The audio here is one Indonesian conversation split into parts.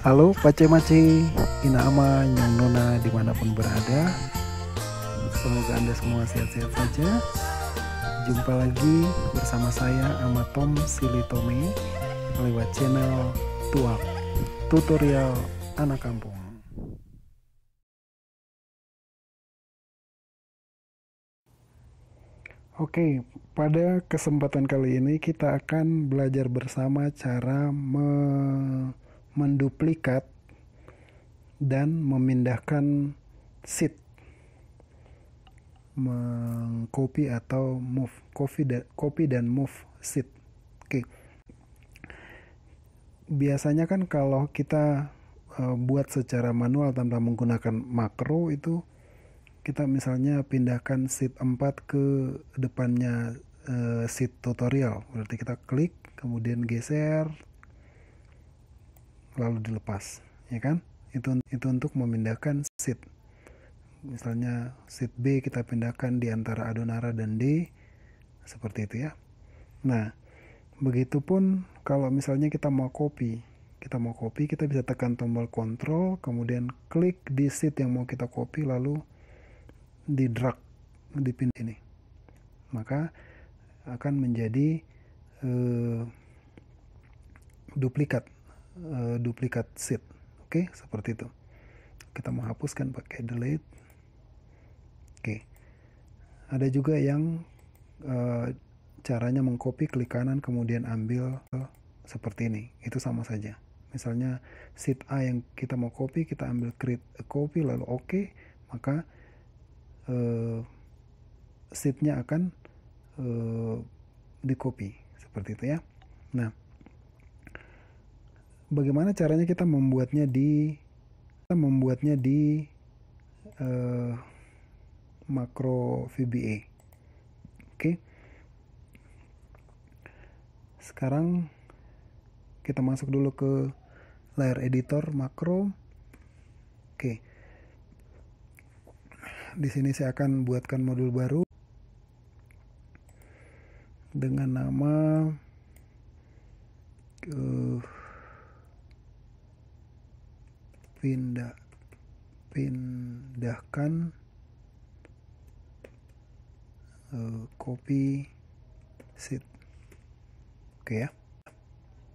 Halo Pace-Mace, Inama, Nyong Nona dimanapun berada. Semoga Anda semua sehat-sehat saja. Jumpa lagi bersama saya Amatom Silitome lewat channel Tuak Tutorial Anak Kampung. Oke, pada kesempatan kali ini kita akan belajar bersama cara menduplikat dan memindahkan sheet, mengcopy atau move, copy dan move sheet. Oke. Biasanya kan kalau kita buat secara manual tanpa menggunakan makro itu, kita misalnya pindahkan sheet 4 ke depannya sheet tutorial. Berarti kita klik, kemudian geser, lalu dilepas, ya kan? Itu untuk memindahkan sheet. Misalnya sheet B kita pindahkan di antara Adonara dan D, seperti itu ya. Nah, begitupun kalau misalnya kita mau copy, kita bisa tekan tombol Ctrl, kemudian klik di sheet yang mau kita copy, lalu di drag, dipindah ini, maka akan menjadi duplikat sheet. Oke, seperti itu. Kita menghapuskan pakai delete. Oke, ada juga yang caranya mengcopy, klik kanan kemudian ambil seperti ini, itu sama saja. Misalnya sheet A yang kita mau copy, kita ambil create a copy lalu oke, maka sheetnya akan di copy seperti itu ya. Nah, bagaimana caranya kita membuatnya di makro VBA. Oke. Sekarang kita masuk dulu ke layar editor makro. Oke. Di sini saya akan buatkan modul baru dengan nama pindahkan copy sheet. Oke ya.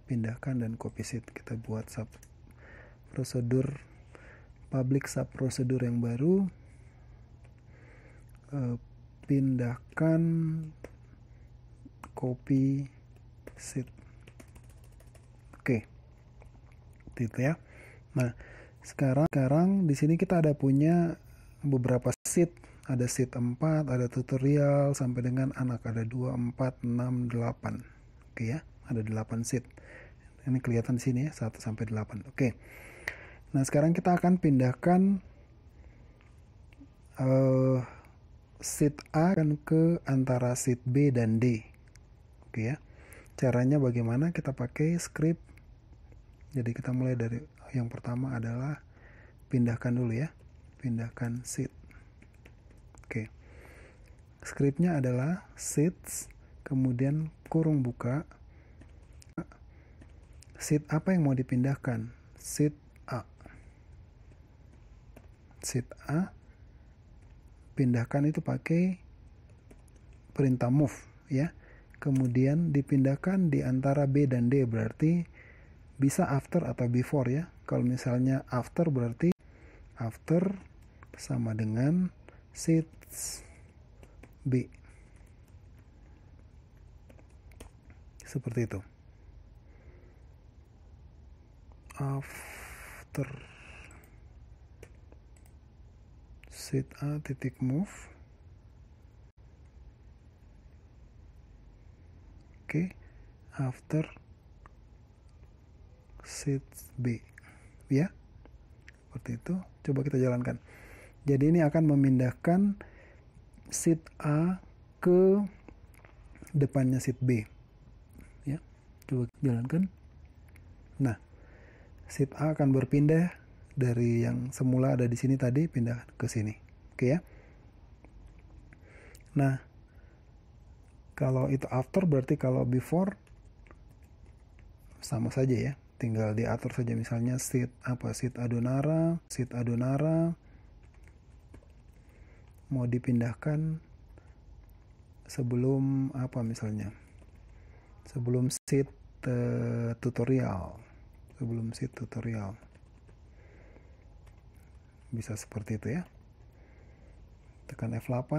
Pindahkan dan copy sheet. Kita buat sub prosedur, public sub prosedur yang baru. Pindahkan copy sheet. Oke. Itu ya. Nah, sekarang di sini kita ada punya beberapa sheet. Ada sheet 4, ada tutorial sampai dengan anak, ada 2, 4, 6, 8. Oke ya, ada 8 sheet. Ini kelihatan di sini ya, 1 sampai 8. Oke. Nah, sekarang kita akan pindahkan sheet A kan ke antara sheet B dan D. Oke ya. Caranya bagaimana? Kita pakai script. Jadi kita mulai dari yang pertama adalah pindahkan dulu ya. Pindahkan sheet. Oke. Scriptnya adalah sheets, kemudian kurung buka. Sheet apa yang mau dipindahkan? Sheet A. Sheet A. Pindahkan itu pakai perintah move ya. Kemudian dipindahkan di antara B dan D, berarti bisa after atau before ya. Kalau misalnya after berarti after sama dengan sheets B. Seperti itu. After sheet A titik move. Oke. After sheet B ya, seperti itu. Coba kita jalankan. Jadi ini akan memindahkan sheet A ke depannya sheet B ya. Coba jalankan. Nah, sheet A akan berpindah dari yang semula ada di sini tadi, pindah ke sini. Oke ya. Nah, kalau itu after berarti kalau before sama saja ya. tinggal diatur saja, misalnya sheet Adonara mau dipindahkan sebelum misalnya sebelum sheet tutorial, bisa seperti itu ya. Tekan F8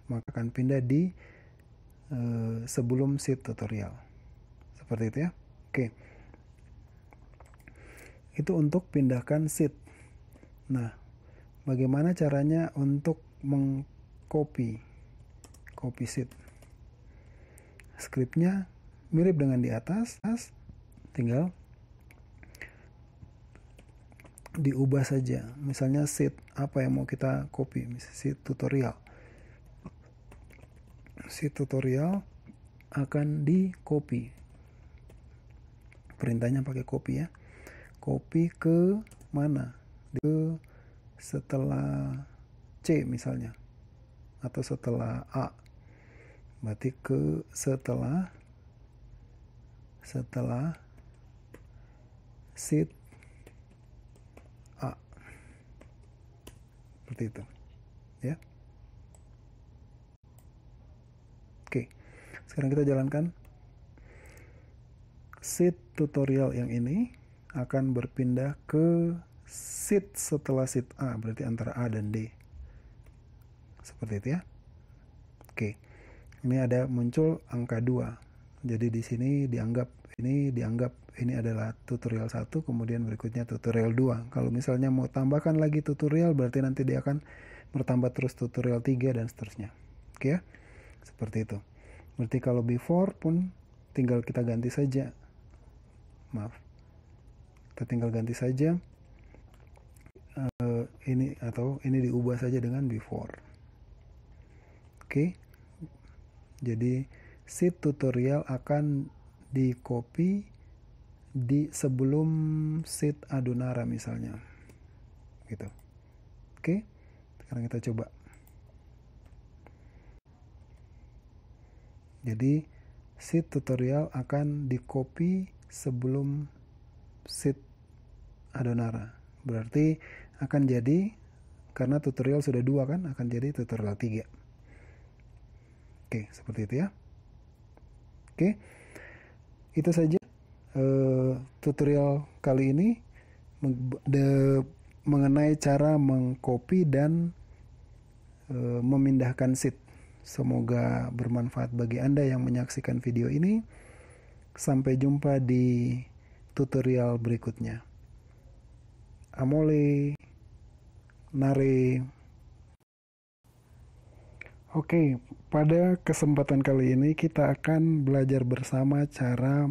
maka akan pindah di sebelum sheet tutorial, seperti itu ya. Oke, itu untuk pindahkan sheet. Nah, bagaimana caranya untuk copy sheet? Scriptnya mirip dengan di atas, tinggal diubah saja. Misalnya sheet apa yang mau kita copy, sheet tutorial akan di copy. Perintahnya pakai copy ya. Copy ke mana? Ke setelah C misalnya, atau setelah A. Berarti ke setelah sheet A, seperti itu ya. Oke, sekarang kita jalankan. Sheet tutorial yang ini akan berpindah ke sheet setelah sheet A, berarti antara A dan D, seperti itu ya. Oke, ini ada muncul angka 2, jadi di sini dianggap ini adalah tutorial 1, kemudian berikutnya tutorial 2. Kalau misalnya mau tambahkan lagi tutorial, berarti nanti dia akan bertambah terus tutorial 3 dan seterusnya. Oke ya, seperti itu. Berarti kalau before pun tinggal kita ganti saja, kita tinggal ganti saja ini diubah saja dengan before. Oke, jadi sheet tutorial akan di copy di sebelum sheet Adonara misalnya, gitu. Oke, sekarang kita coba. Jadi sheet tutorial akan di copy sebelum sheet Adonara, berarti akan jadi, karena tutorial sudah 2 kan, akan jadi tutorial 3. Oke, seperti itu ya. Oke, itu saja tutorial kali ini mengenai cara mengcopy dan memindahkan sheet. Semoga bermanfaat bagi Anda yang menyaksikan video ini. Sampai jumpa di tutorial berikutnya. Amole Nare. Oke, pada kesempatan kali ini kita akan belajar bersama cara